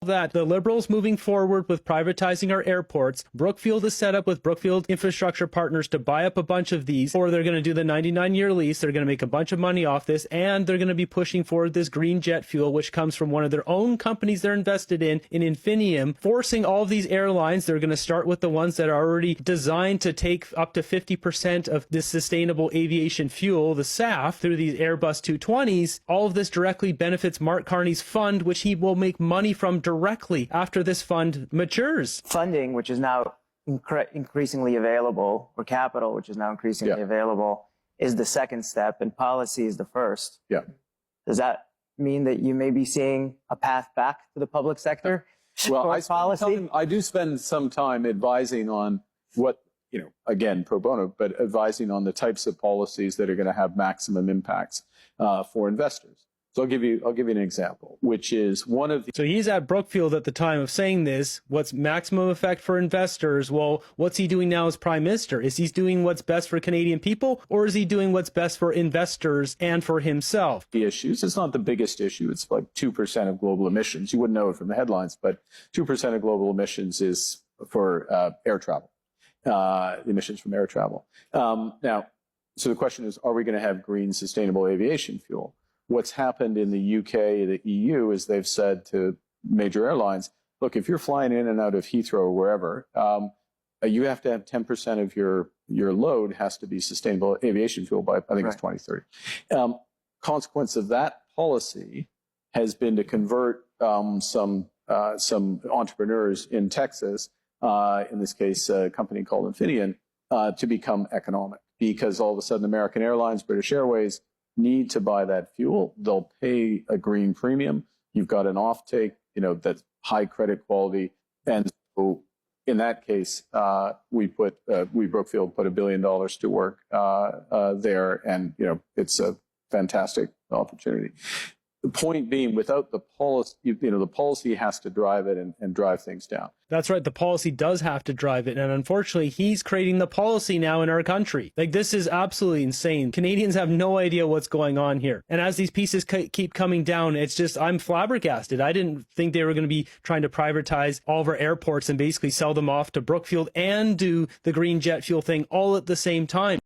that, the Liberals moving forward with privatizing our airports. Brookfield is set up with Brookfield Infrastructure Partners to buy up a bunch of these, or they're going to do the 99-year lease. They're going to make a bunch of money off this, and they're going to be pushing forward this green jet fuel, which comes from one of their own companies they're invested in Infinium, forcing all of these airlines. They're going to start with the ones that are already designed to take up to 50% of this sustainable aviation fuel, the SAF, through these Airbus 220s. All of this directly benefits Mark Carney's fund, which he will make money from directly after this fund matures. Funding, which is now increasingly available, or capital, which is now increasingly available, is the second step, and policy is the first. Yeah. Does that mean that you may be seeing a path back to the public sector? Well, I do spend some time advising on what, again, pro bono, but advising on the types of policies that are going to have maximum impacts for investors. So I'll give you an example, which is one of the... So he's at Brookfield at the time of saying this. What's maximum effect for investors? Well, what's he doing now as prime minister? Is he doing what's best for Canadian people, or is he doing what's best for investors and for himself? The issues, it's not the biggest issue. It's like 2% of global emissions. You wouldn't know it from the headlines, but 2% of global emissions is for air travel, emissions from air travel. Now, so the question is, are we going to have green sustainable aviation fuel? What's happened in the UK, the EU, is they've said to major airlines, look, if you're flying in and out of Heathrow or wherever, you have to have 10% of your load has to be sustainable aviation fuel by, I think it's 2030. Consequence of that policy has been to convert some entrepreneurs in Texas, in this case, a company called Infinium, to become economic, because all of a sudden American Airlines, British Airways, need to buy that fuel. They'll pay a green premium. You've got an offtake, that's high credit quality. And so in that case, we Brookfield put $1 billion to work there. And, it's a fantastic opportunity. The point being, without the policy, the policy has to drive it and drive things down. That's right. The policy does have to drive it. And unfortunately, he's creating the policy now in our country. Like, this is absolutely insane. Canadians have no idea what's going on here. And as these pieces keep coming down, it's just, I'm flabbergasted. I didn't think they were going to be trying to privatize all of our airports and basically sell them off to Brookfield and do the green jet fuel thing all at the same time.